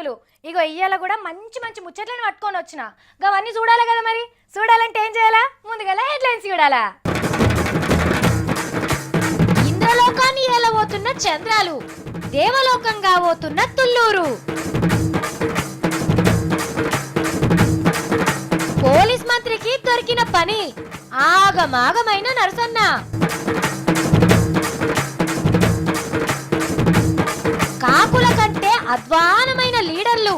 సంగతులు. ఇగో ఇయ్యాల కూడా మంచి మంచి ముచ్చట్లను పట్టుకొని వచ్చిన. అవన్నీ చూడాలి కదా, మరి చూడాలంటే ఏం చేయాలా? ముందుగా హెడ్లైన్స్ చూడాలా. ఇంద్రలోకాన్ని ఏలబోతున్న చంద్రాలు, దేవలోకంగా పోతున్న తుళ్ళూరు. పోలీస్ మంత్రికి దొరికిన పని, ఆగమాగమైన నరసన్న. కాకుల కంటే అధ్వానమైన లీడర్లు,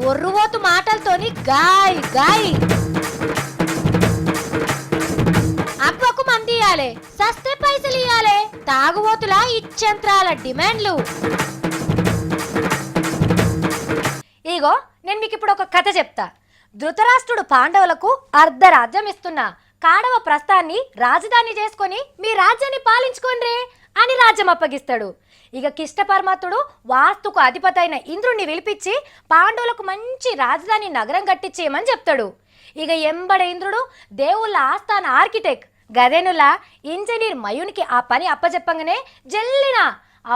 ఒర్రువోతు మాటలతోని గాయ్ గాయ్. అబ్బకు మంది ఇయ్యాలే, సస్తే పైసలు ఇయ్యాలే, తాగుబోతుల ఇచ్చంత్రాల డిమాండ్లు. ఇగో నేను మీకు ఇప్పుడు ఒక కథ చెప్తా. ధృతరాష్ట్రుడు పాండవులకు అర్ధరాజ్యం ఇస్తున్నా, కాడవ ప్రస్థాన్ని రాజధాని చేసుకొని మీ రాజ్యాన్ని పాలించుకోండి అని రాజ్యం అప్పగిస్తాడు. ఇక కిష్ట పరమాత్ముడు వాస్తుకు అధిపతి అయిన ఇంద్రుణ్ణి పిలిపించి పాండవులకు మంచి రాజధాని నగరం కట్టించేయమని చెప్తాడు. ఇక ఎంబడ ఇంద్రుడు దేవుళ్ళ ఆస్థాన ఆర్కిటెక్ట్ గదేనులా ఇంజనీర్ మయునికి ఆ పని అప్పచెప్పంగానే జల్లిన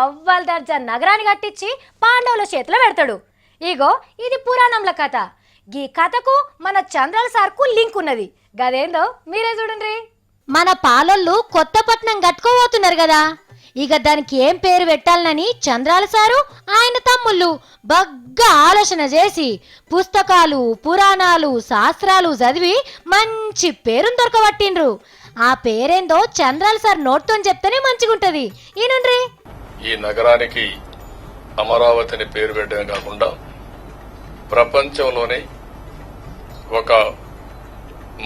అవ్వల్ దర్జా నగరాన్ని కట్టించి పాండవుల చేతిలో పెడతాడు. ఇగో ఇది పురాణంల కథ. ఈ కథకు మన చంద్రాల సార్కు లింక్ ఉన్నది. గదేందో మీరే చూడండి. మన పాలొల్లు కొత్తపట్నం కట్టుకోబోతున్నారు కదా, ఇక దానికి ఏం పేరు పెట్టాలని చంద్రాల సారు ఆయన తమ్ముళ్ళు బగ్గా ఆలోచన చేసి పుస్తకాలు, పురాణాలు, శాస్త్రాలు చదివి మంచి పేరును దొరకబట్టిండ్రు. ఆ పేరేందో చంద్రాల సార్ నోట్తో చెప్తేనే మంచిగుంటది. ఈనండ్రి. ఈ నగరానికి అమరావతిని పేరు పెట్టడమే కాకుండా ప్రపంచంలోనే ఒక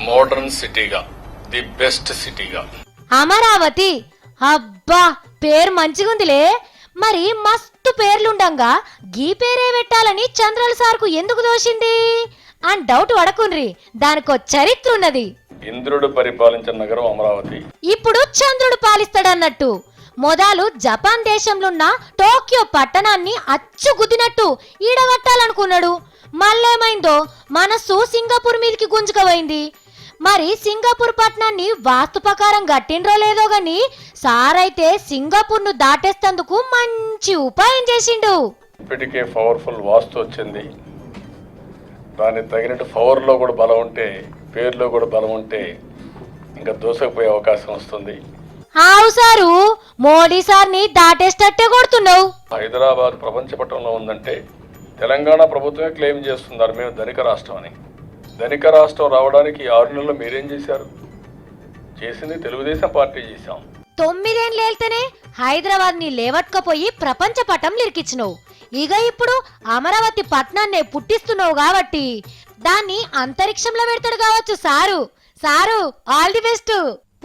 మోడర్న్ సిటీగా, ది బెస్ట్ సిటీగా అమరావతి. అబ్బా పేరు మంచిగుందిలే. మరి మస్తు పేర్లుండంగా గీ పేరే పెట్టాలని చంద్రాల సార్కు ఎందుకు దోషింది అని డౌట్ పడకుండ్రి. దానికో చరిత్ర ఉన్నది. ఇంద్రుడు పరిపాలించిన నగరం అమరావతి. ఇప్పుడు చంద్రుడు పాలిస్తాడన్నట్టు. మొదలు జపాన్ దేశంలోన్న టోక్యో పట్టణాన్ని అచ్చుగుద్దినట్టు ఈడగట్టాలనుకున్నాడు. మళ్ళేమైందో మనస్సు సింగపూర్ మీదకి గుంజుకపోయింది. మరి సింగపూర్ పట్టణాన్ని వాస్తు ప్రకారం కట్టిండ్రో లేదో గాని సారైతే సింగపూర్ ను దాటేస్తందుకు మంచి ఉపాయం చేసిండు. ఇప్పటికే పవర్ఫుల్ వాస్తు వచ్చింది. దానికి తగినట్టు పవర్ లో కూడా బలం ఉంటే, పేరులో కూడా బలం ఉంటే ఇంకా దూసకపోయే అవకాశం వస్తుంది. ఆవు సారు, మోడీ సార్ని దాటేస్తట్టే కొడుతున్నావు. హైదరాబాద్ ప్రపంచ పట్టణంలో ఉందంటే తెలంగాణ ప్రభుత్వమే క్లెయిమ్ చేస్తున్నారు మేము ధనిక రాష్ట్రం అని. ధనిక రాష్ట్రం రావడానికి 6 నెలలు మీరేం చేశారు? చేసింది తెలుగుదేశం పార్టీ చేశాం. 9 ఏళ్ళు వెళ్తేనే హైదరాబాద్ ని లేవట్కపోయి ప్రపంచ పటం లిరికిచ్చినావు. ఇక ఇప్పుడు అమరావతి పట్నాన్నే పుట్టిస్తున్నావు కాబట్టి దాన్ని అంతరిక్షంలో పెడతాడు కావచ్చు sir. Sir all the best.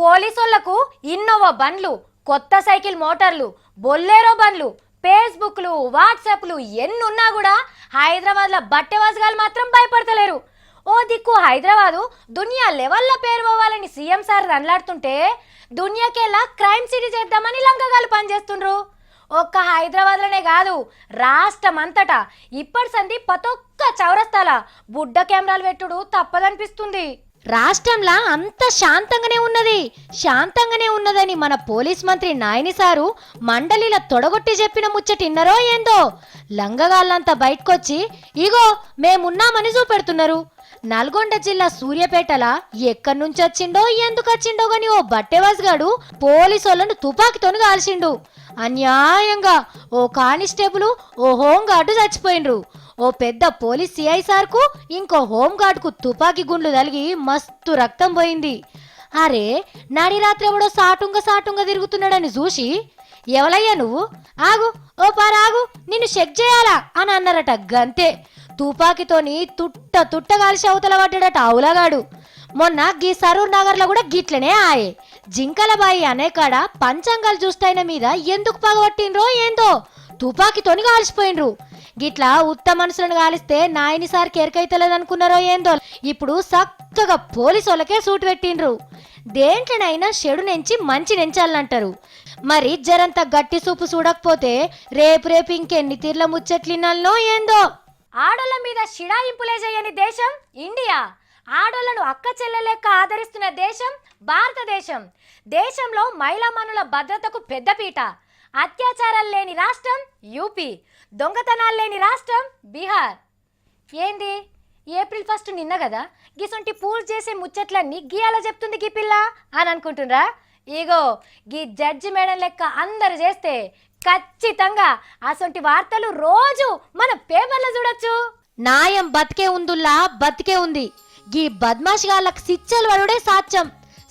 పోలీసులకు ఇన్నోవా బండ్లు, కొత్త సైకిల్ మోటార్లు, బొల్లేరో బండ్లు, ఫేస్బుక్లు, వాట్సాప్లు ఎన్నున్నా కూడా హైదరాబాద్ లో బట్టెవాసగాలు మాత్రం భయపడతలేరు. ఓ దిక్కు హైదరాబాదు దునియా లెవెల్లో పేరు పోవాలని సీఎం సార్ రణలాడుతుంటే దునియాకెల్లా క్రైమ్ సిటీ చేద్దామని లంకగాలు పనిచేస్తుండ్రు. ఒక్క హైదరాబాద్ లోనే కాదు, రాష్ట్రం అంతటా ఇప్పటి సంది ప్రతొక్క చౌరస్తాల బుడ్డ కెమెరాలు పెట్టుడు తప్పదనిపిస్తుంది. రాష్ట్రంలా అంత శాంతంగానే ఉన్నదని మన పోలీస్ మంత్రి నాయని సారు మండలిల తొడగొట్టి చెప్పిన ముచ్చటిన్నరో ఏందో. లంగగాళ్ళంతా బయటకొచ్చి ఇగో మేమున్నామని చూపెడుతున్నారు. నల్గొండ జిల్లా సూర్యాపేటల ఎక్కడి నుంచి వచ్చిండో ఎందుకు వచ్చిండో గాని ఓ బట్టెవాసుగాడు పోలీసులను తుపాకీతోని కాల్చిండు. అన్యాయంగా ఓ కానిస్టేబుల్, ఓ హోంగార్డు చచ్చిపోయిండ్రు. ఓ పెద్ద పోలీస్ సిఐ సార్కు ఇంకో హోంగార్డుకు తుపాకీ గుండ్లు తలిగి మస్తు రక్తం పోయింది. అరే నడి రాత్రి ఎవడో సాటుంగా తిరుగుతున్నాడని చూసి ఎవలయ్యా నువ్వు, ఆగు ఓ పారాగు నిన్ను చెక్ చేయాలా అని అన్నారట. గంతే తుపాకీతోని తుట్ట కాల్చి అవతల పడ్డాడట అవులగాడు. మొన్న గీ సరూర్ నగర్లో కూడా గిట్లనే ఆయే. జింకలబాయి అనేకాడ పంచంగాలు చూస్తాయిన మీద ఎందుకు పగబట్టిండ్రో ఏందో తుపాకీతోని కాల్చిపోయిండ్రు. గిట్లా ఉత్త మనుషులను కాలిస్తే నాయని సార్ కెరకైతలేదనుకున్నారో ఏందో ఇప్పుడు చక్కగా పోలీసు వాళ్ళకే సూటు పెట్టిండ్రు. దేంట్లోనైనా చెడు నెంచి మంచి నెంచాలంటారు. మరి జరంత గట్టి సూపు చూడకపోతే రేపు ఇంకెన్ని తీర్ల ముచ్చట్లిన్నో ఏందో. ఆడోళ్ళ మీద షిడాయింపులే చేయని దేశం ఇండియా. ఆడోళ్లను అక్క చెల్లెలెక్క ఆదరిస్తున్న దేశం భారతదేశం. దేశంలో మహిళా మనుల భద్రతకు పెద్దపీట. అత్యాచారాలు లేని రాష్ట్రం యూపీ, దొంగతనాలు లేని రాష్ట్రం బీహార్. ఏంది ఏప్రిల్ 1 నిన్న కదా గిసొంటి పూలు చేసే ముచ్చట్లన్నీ గీయాల చెప్తుంది గీ పిల్ల అని అనుకుంటున్నారా? ఇగో గీ జడ్జి మేడం లెక్క అందరు చేస్తే ఖచ్చితంగా అసొంటి వార్తలు రోజు మన పేపర్లో చూడొచ్చు. న్యాయం బతికే ఉందుల్లా బతికే ఉంది. గీ బద్మాషిగాళ్ళకి శిక్షలు పడుడే సాధ్యం.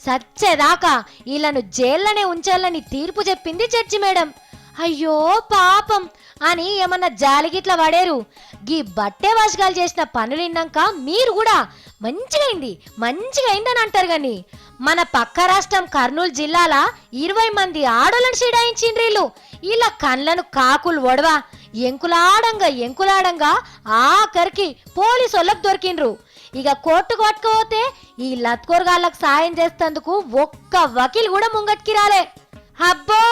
సచ్చేదాకా వీళ్ళను జైల్లోనే ఉంచాలని తీర్పు చెప్పింది జడ్జి మేడం. అయ్యో పాపం అని ఏమన్నా జాలిగిట్ల పడేరు. గీ బట్టే వాషగాలు చేసిన పనులు విన్నాక మీరు కూడా మంచిగా అయిందని అంటారు. గాని మన పక్క రాష్ట్రం కర్నూలు జిల్లాల 20 మంది ఆడోళ్ళని షిడాయించిండ్రీళ్ళు. ఇలా కండ్లను కాకులు ఒడవా ఎంకులాడంగా ఆఖరికి పోలీసు వాళ్ళకి దొరికిండ్రు. ఇక కోర్టుకు పట్టుకపోతే ఈ లత్కోరగాళ్ళకు సాయం చేస్తేందుకు ఒక్క వకీల్ కూడా ముంగట్కి రాలే. అబ్బో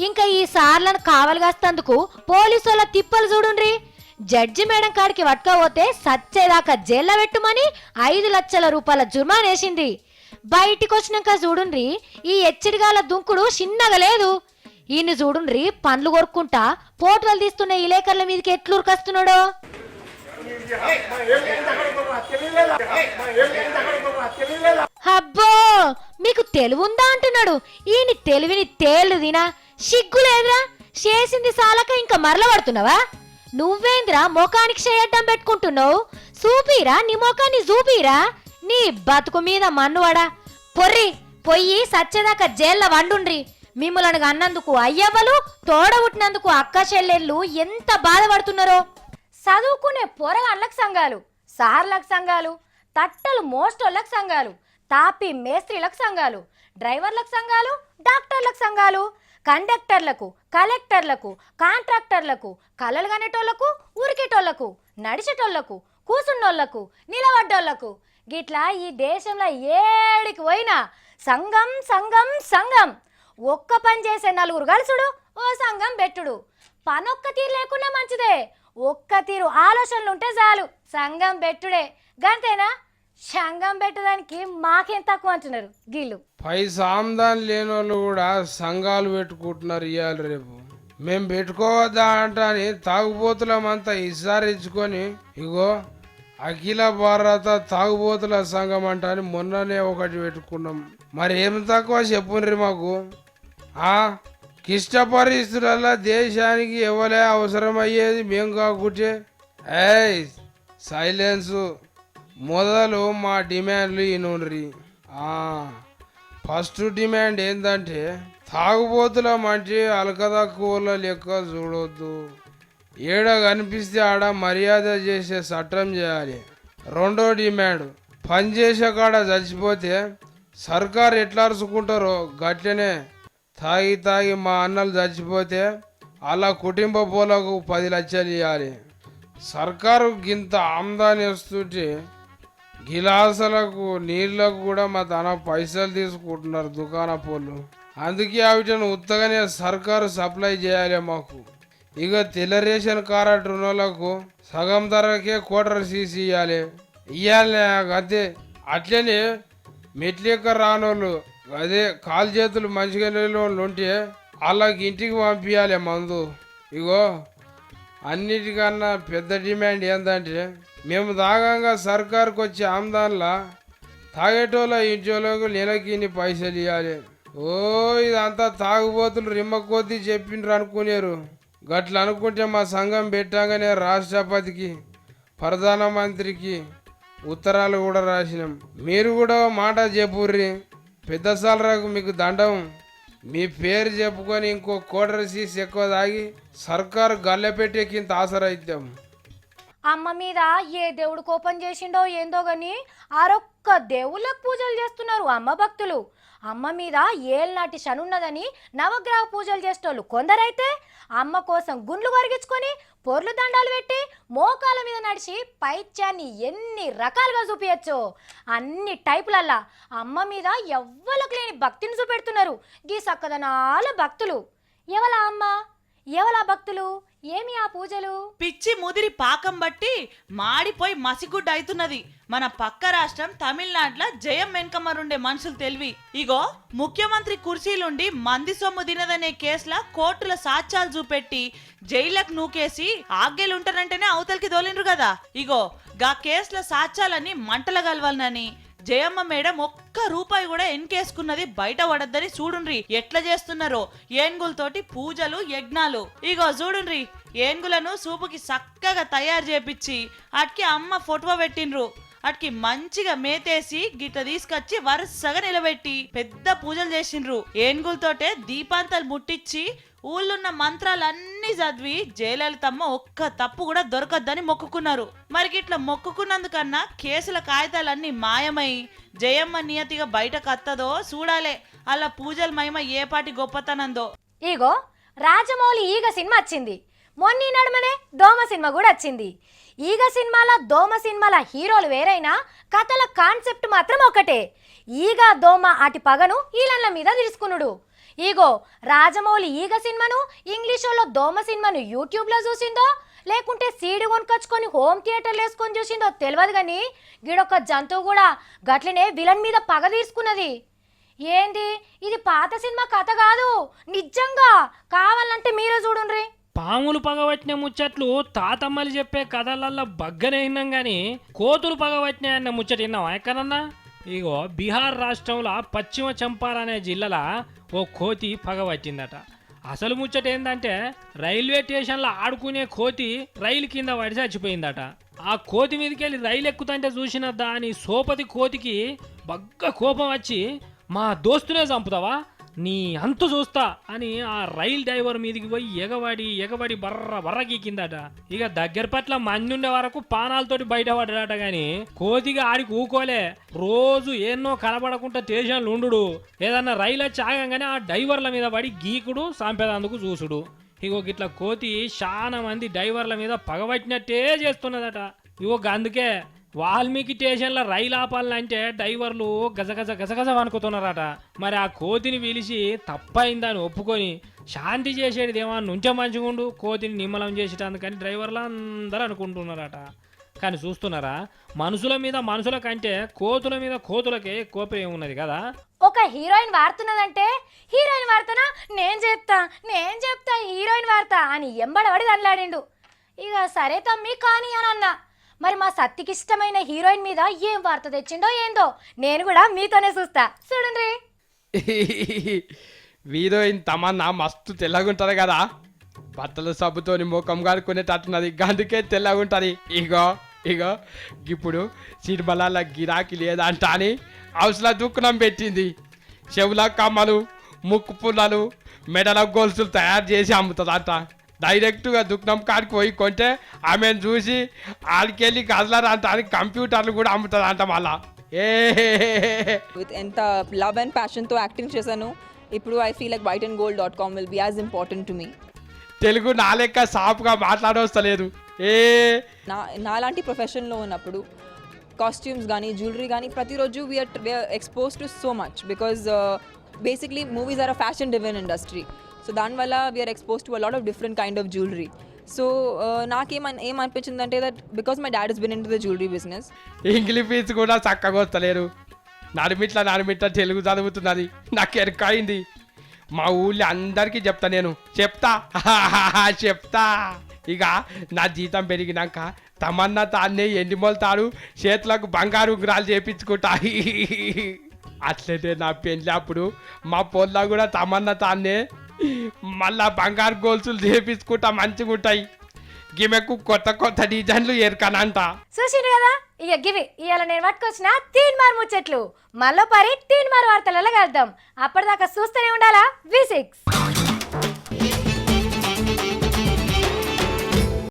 ఇంకా ఈ సార్లను కావలిగాస్తందుకు పోలీసు వాళ్ళ తిప్పలు చూడుండ్రి. జడ్జి మేడం కాడికి పట్టుకపోతే సచ్చేదాకా జైల్లో పెట్టుమని 5 లక్షల రూపాయల జుర్మానేసింది. బయటికి వచ్చినాక చూడుండ్రి ఈ ఎచ్చిడిగాల దుంకుడు చిన్నగా లేదు. ఈయన చూడుండ్రి పండ్లు కొరుక్కుంటా పోటులు తీస్తున్న ఈ లేఖర్ల మీదకి ఎట్లూరుకొస్తున్నాడో. అబ్బో మీకు తెలివుందా అంటున్నాడు. ఈయన తెలివిని తేళ్లు తినా సిగ్గు లేదురా? చేసింది సాలక ఇంకా మరల పడుతున్నావా? నువ్వేంద్రా మొఖానికి చేయడ్డం పెట్టుకుంటున్నావు? చూపిరా నీ మొఖాన్ని చూపిరా. నీ బతుకు మీద మన్నువాడా పొర్రి పొయ్యి సచ్చేదాకా జైల్లో వండుండ్రి. మిమ్మల్ని అన్నందుకు అయ్యవ్వలు తోడబుట్టినందుకు అక్క చెల్లెళ్ళు ఎంత బాధపడుతున్నారో. చదువుకునే పోరగాళ్ళకు సంఘాలు, సార్లకు సంఘాలు, తట్టలు మోస్టోళ్ళకు సంఘాలు, తాపి మేస్త్రీలకు సంఘాలు, డ్రైవర్లకు సంఘాలు, డాక్టర్లకు సంఘాలు, కండక్టర్లకు, కలెక్టర్లకు, కాంట్రాక్టర్లకు, కళ్ళలు కనేటోళ్లకు, ఉరికేటోళ్లకు, నడిచేటోళ్లకు, కూసున్నోళ్లకు, నిలబడ్డోళ్లకు, గిట్లా ఈ దేశంలో ఏడికి పోయినా సంఘం సంఘం సంఘం. ఒక్క పని చేసే 4 కలుసుడు ఓ సంఘం పెట్టుడు. పనొక్క తీరు లేకున్నా మంచిదే, ఒక్క తీరు ఆలోచనలుంటే చాలు సంఘం పెట్టుడే. గంతేనా? సంఘం పెట్టడానికి మాకేం తక్కువ అంటున్నారు గీళ్ళు. సామ్దాన్ లేని వాళ్ళు కూడా సంఘాలు పెట్టుకుంటున్నారు ఇవాళ రేపు. మేము పెట్టుకోవద్దా అంటని తాగుబోతులమంతా ఇచ్చుకొని ఇగో అఖిల భారత తాగుబోతుల సంఘం అంటని మొన్ననే ఒకటి పెట్టుకున్నాం. మరి ఏం తక్కువ చెప్పుండ్రి మాకు. క్లిష్ట పరిస్థితులలో దేశానికి ఎవరే అవసరమయ్యేది మేము కాకుంటే. సైలెన్సు. మొదలు మా డిమాండ్లు ఈనుండ్రి. ఫస్ట్ డిమాండ్ ఏంటంటే తాగుబోతుల మంచి అలకదక్కువల లెక్క చూడొద్దు. ఏడ కనిపిస్తే ఆడ మర్యాద చేసే చట్టం చేయాలి. రెండో డిమాండ్ పనిచేసే కాడ చచ్చిపోతే సర్కారు ఎట్లా అరుచుకుంటారో గట్లనే తాగి మా అన్నలు చచ్చిపోతే అలా కుటుంబ పోలకు 10 లక్షలు ఇవ్వాలి. సర్కారు గింత ఆమ్దాని వస్తుంటే గిలాసులకు నీళ్లకు కూడా మా తన పైసలు తీసుకుంటున్నారు దుకాణ పోళ్ళు. అందుకే వాటిని ఉత్తగానే సర్కారు సప్లై చేయాలి మాకు. ఇక తెల్ల రేషన్ కార్డు రుణాలకు సగం ధరకే క్వార్టర్ సీసీ ఇవ్వాలి. అదే అట్లనే మెట్లెక్క రానోళ్ళు అదే కాలు చేతులు మంచిగా వాళ్ళు ఉంటే వాళ్ళకి ఇంటికి పంపించాలి మందు. ఇగో అన్నిటికన్నా పెద్ద డిమాండ్ ఏంటంటే మేము తాగంగా సర్కారుకు వచ్చే ఆమ్దాన్లా తాగేటోళ్ళ ఇంటోళ్ళకు నెలకి ఇన్ని పైసలు ఇవ్వాలి. ఇదంతా తాగుబోతులు రిమ్మ కొద్దీ చెప్పిండ్రు అనుకునేరు. గట్ల అనుకుంటే మా సంఘం పెట్టాగానే రాష్ట్రపతికి ప్రధానమంత్రికి ఉత్తరాలు కూడా రాసినాం. మీరు కూడా మాట చెప్పుర్రి. పెద్ద సాలరాకు మీకు దండం. మీ పేరు చెప్పుకొని ఇంకో క్వార్టర్ సీస్ ఎక్కువ తాగి సర్కారు గల్లె పెట్టేకింత ఆసరైద్దాం. అమ్మ మీద ఏ దేవుడు కోపం చేసిండో ఏందో గాని ఆరొక్క దేవుళ్ళకు పూజలు చేస్తున్నారు అమ్మ భక్తులు. అమ్మ మీద ఏళ్ళనాటి శనున్నదని నవగ్రహ పూజలు చేసేటోళ్ళు కొందరైతే అమ్మ కోసం గుండ్లు కరిగించుకొని పొర్లు దండాలు పెట్టి మోకాల మీద నడిచి పైత్యాన్ని ఎన్ని రకాలుగా చూపించచ్చు. అన్ని టైపులల్లా అమ్మ మీద ఎవ్వలకు లేని భక్తిని చూపెడుతున్నారు గీ సక్కదనాల భక్తులు. ఎవలా అమ్మ, ఎవలా భక్తులు, ఏమి ఆ పూజలు? పిచ్చి ముదిరి పాకం బట్టి మాడిపోయి మసిగుడ్డ అవుతున్నది మన పక్క రాష్ట్రం తమిళనాడులో జయం వెనకమరుండే మనుషులు తెలివి. ఇగో ముఖ్యమంత్రి కుర్చీలుండి మంది సొమ్ము తినదనే కేసుల కోర్టుల సాక్ష్యాలు చూపెట్టి జైళ్ళకు నూకేసి ఆగ్గేలుంటారంటేనే అవతలికి దోలిండ్రు కదా. ఇగో గా కేసుల సాక్ష్యాలన్నీ మంటల గలవాలని జయమ్మ మేడం ఒక్క రూపాయి కూడా ఎన్కేసుకున్నది బయట పడద్దని చూడుండ్రి ఎట్లా చేస్తున్నారో. ఏనుగులతోటి పూజలు యజ్ఞాలు. ఇగో చూడుండ్రి ఏనుగులను సూపుకి చక్కగా తయారు చేపించి అట్కి అమ్మ ఫోటో పెట్టిండ్రు. అట్కి మంచిగా మేతేసి గిట్ల తీసుకొచ్చి వరుసగా నిలబెట్టి పెద్ద పూజలు చేసిండ్రు. ఏనుగులతోటే దీపాంతాలు ముట్టించి ఊళ్ళున్న మంత్రాలన్నీ చదివి జయలలితమ్మ ఒక్క తప్పు కూడా దొరకద్దని మొక్కుకున్నారు. మరి గిట్లా మొక్కుకున్నందుకన్నా కేసుల కాగితాలన్నీ మాయమై జయమ్మ నియతిగా బయటకు అత్తదో చూడాలే. అలా పూజల మహిమ ఏ పాటి గొప్పతనందో. ఇగో రాజమౌళి ఈగ సినిమా వచ్చింది, మొన్న నడుమనే దోమ సినిమా కూడా వచ్చింది. ఈగ సినిమాల దోమ సినిమాల హీరోలు వేరైనా కథల కాన్సెప్ట్ మాత్రం ఒకటే. ఈగ దోమ అటి పగను ఈలన్ల మీద తెలుసుకున్నాడు. ఇగో రాజమౌళి ఈగ సినిమాను ఇంగ్లీషులో దోమ సినిమాను యూట్యూబ్లో చూసిందో లేకుంటే సీడీ కొనుకొచ్చుకొని హోమ్ థియేటర్లు వేసుకొని చూసిందో తెలియదు కానీ గిడొక్క జంతువు కూడా గట్లనే విలన్ మీద పగ తీసుకున్నది. ఏంది ఇది పాత సినిమా కథ కాదు, నిజంగా కావాలంటే మీరే చూడుండ్రి. పాములు పగబట్టిన ముచ్చట్లు తాతమ్మలు చెప్పే కథలల్లో బగ్గనే విన్నాం గాని కోతులు పగబట్టినాయన్న ముచ్చట విన్నావా ఎక్కడన్నా? ఇగో బీహార్ రాష్ట్రంలో పశ్చిమ చంపారన్ అనే జిల్లాలో ఓ కోతి పగబట్టిందట. అసలు ముచ్చట ఏంటంటే రైల్వే స్టేషన్లో ఆడుకునే కోతి రైలు కింద పడి చచ్చిపోయిందట. ఆ కోతి మీదకి వెళ్ళి రైలు ఎక్కుతుంటే చూసిన దాని సోపతి కోతికి బగ్గ కోపం వచ్చి మా దోస్తునే చంపుతావా, నీ అంతు చూస్తా అని ఆ రైల్ డ్రైవర్ మీదకి పోయి ఎగబడి బర్ర గీకిందట. ఇక దగ్గర పట్ల మంది ఉండే వరకు పానాలతోటి బయటపడ్డాడట. గాని కోతిగా ఆడికి ఊకోలే. రోజు ఎన్నో కనబడకుండా స్టేషన్లు ఉండు, ఏదన్నా రైలు వచ్చి ఆగంగానే ఆ డ్రైవర్ల మీద పడి గీకుడు చంపేదందుకు చూసుడు. ఇగో గిట్ల కోతి చాలా మంది డ్రైవర్ల మీద పగబట్టినట్టే చేస్తున్నదట. ఇగో అందుకే వాల్మీకి స్టేషన్లో రైలు ఆపాలంటే డ్రైవర్లు గజగజ వణుకుతున్నారట. మరి ఆ కోతిని పిలిచి తప్పైందని ఒప్పుకొని శాంతి చేసేది ఏమన్నా నుంచే మంచిగుండు, కోతిని నిమ్మలం చేసేటందుకని డ్రైవర్లు అందరూ అనుకుంటున్నారట. కానీ చూస్తున్నారా, మనుషుల మీద మనుషుల కంటే కోతుల మీద కోతులకే కోపం ఏమున్నది కదా. ఒక హీరోయిన్ వాడుతున్నదంటే హీరోయిన్ వార్తనా నేను చెప్తా హీరోయిన్ వార్త అని ఎంబడబడి దండలాడిండు. ఇక సరే తమ్మి కానీ అని అన్నా. మరి మా సత్తికి ఇష్టమైన హీరోయిన్ మీద ఏం వార్త తెచ్చిండో ఏందో నేను కూడా మీతోనే చూస్తా చూడండి. హీరోయిన్ తమన్నా మస్తు తెల్లగుంటది కదా, బట్టల సబ్బుతోని ముఖం కడుక్కునేటట్టున్నది, అందుకే తెల్లగుంటది. ఇగో ఇప్పుడు సినిమాల గిరాకీ లేదంట అని హౌస్లో దుక్కునం పెట్టింది. చెవుల కమ్మలు, ముక్కు పుల్లలు, మెడల గొలుసులు తయారు చేసి అమ్ముతుందంట. డైరెక్ట్గా దుఃఖం కాడికి పోయి కొంటే ఆమెను చూసి ఆడికెళ్ళి కదలరంట అని కంప్యూటర్లు కూడా అమ్ముతుందంట. మళ్ళా విత్ ఎంత లవ్ అండ్ ప్యాషన్తో యాక్టింగ్ చేశాను. ఇప్పుడు I feel like whiteandgold.com will be as important to me. Telugu నా లెక్క సాఫ్గా మాట్లాడవస్తలేదు. నాలాంటి ప్రొఫెషన్లో ఉన్నప్పుడు కాస్ట్యూమ్స్ కానీ జ్యువెలరీ కానీ ప్రతిరోజు we are expose to so much because basically movies are a fashion driven industry. So దానివల్ల we are expose to a lot of different kind of jewellery. So ఏమనిపించిందంటే that because my dad is been in to the jewellery business. English fee కూడా చక్కగా వస్తలేరు. నడిమిట్ల తెలుగు చదువుతున్నది. నాకు ఎరకైంది. మా ఊళ్ళో అందరికీ చెప్తా ఇక నా జీతం పెరిగినాక తమన్నా తాన్నే ఎండిమోలుతాడు, చేతులకు బంగారు ఉంగరాలు చేపించుకుంటా. అట్లయితే నా పెళ్ళి అప్పుడు మా పొల్లో కూడా తమన్నా తాన్నే మళ్ళా బంగారు గోల్సులు చేపించుకుంటా, మంచిగా ఉంటాయి. గిమెకు కొత్త డిజైన్లు ఎరకనంట. చూసిండ్రు కదా, ఇక గివి ఇవాళ నేను పట్టుకొచ్చిన తీన్మార్ ముచ్చట్లు. మళ్ళీ పరి తీన్మార్ వార్తలలో కలుద్దాం. అప్పటిదాకా చూస్తూనే ఉండాలా V6.